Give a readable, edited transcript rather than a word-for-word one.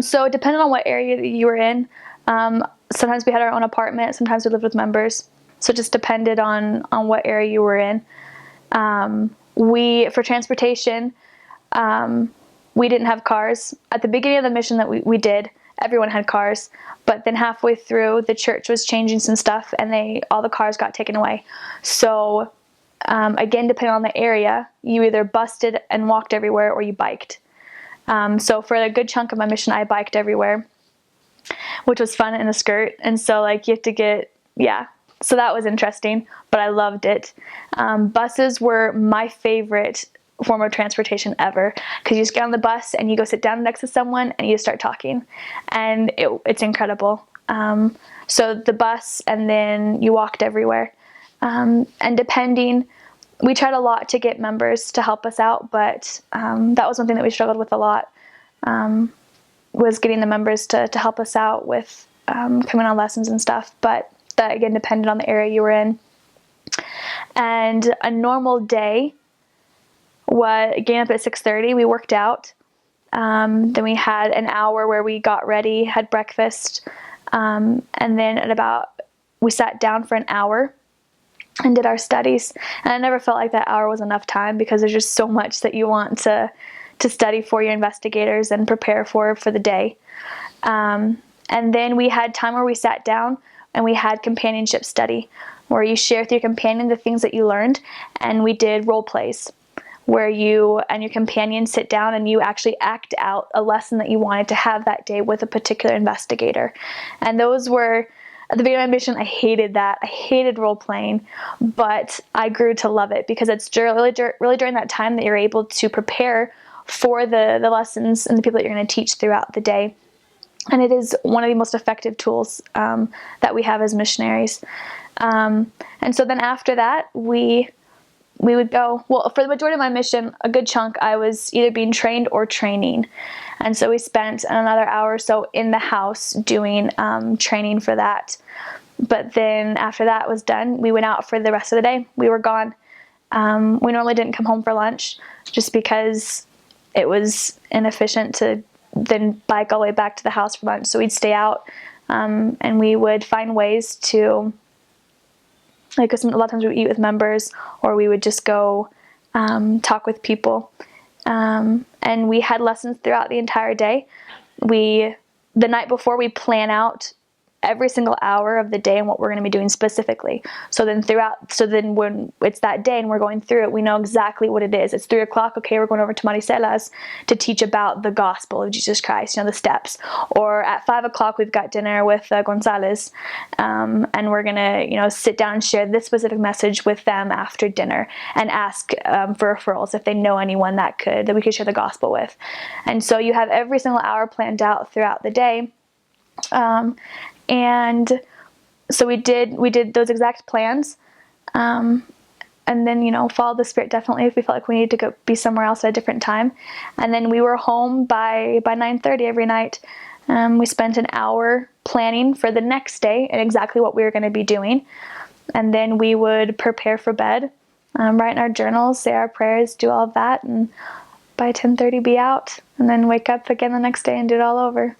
So depending on what area that you were in, sometimes we had our own apartment, sometimes we lived with members. So it just depended on what area you were in. For transportation, we didn't have cars. At the beginning of the mission that we did, everyone had cars. But then halfway through, the church was changing some stuff, and all the cars got taken away. So again, depending on the area, you either busted and walked everywhere or you biked. So for a good chunk of my mission, I biked everywhere, which was fun in a skirt. And so you have to so that was interesting, but I loved it. Buses were my favorite form of transportation ever, because you just get on the bus and you go sit down next to someone and you just start talking, and it's incredible. So the bus, and then you walked everywhere. And we tried a lot to get members to help us out, but that was one thing that we struggled with a lot, was getting the members to help us out with coming on lessons and stuff. But that, again, depended on the area you were in. And a normal day was getting up at 6:30. We worked out. Then we had an hour where we got ready, had breakfast, and then we sat down for an hour and did our studies. And I never felt like that hour was enough time, because there's just so much that you want to study for your investigators and prepare for the day. And then we had time where we sat down and we had companionship study, where you share with your companion the things that you learned. And we did role plays, where you and your companion sit down and you actually act out a lesson that you wanted to have that day with a particular investigator. And those were, at the beginning of my mission, I hated that. I hated role playing, but I grew to love it, because it's really during that time that you're able to prepare for the lessons and the people that you're going to teach throughout the day. And it is one of the most effective tools that we have as missionaries. And so then after that, we would go, well, for the majority of my mission, a good chunk, I was either being trained or training. And so we spent another hour or so in the house doing training for that. But then after that was done, we went out for the rest of the day. We were gone. We normally didn't come home for lunch, just because it was inefficient to then bike all the way back to the house for lunch. So we'd stay out, and we would find ways to, a lot of times we would eat with members, or we would just go talk with people. And we had lessons throughout the entire day. The night before, we plan out every single hour of the day and what we're going to be doing specifically. So then when it's that day and we're going through it, we know exactly what it is. It's 3:00. Okay, we're going over to Maricelas to teach about the gospel of Jesus Christ, the steps. Or at 5:00, we've got dinner with Gonzalez, and we're going to, sit down and share this specific message with them after dinner, and ask for referrals if they know anyone that we could share the gospel with. And so you have every single hour planned out throughout the day. And so we did those exact plans, and then, follow the Spirit definitely if we felt like we needed to go be somewhere else at a different time. And then we were home by 9:30 every night. We spent an hour planning for the next day and exactly what we were going to be doing. And then we would prepare for bed, write in our journals, say our prayers, do all of that, and by 10:30 be out, and then wake up again the next day and do it all over.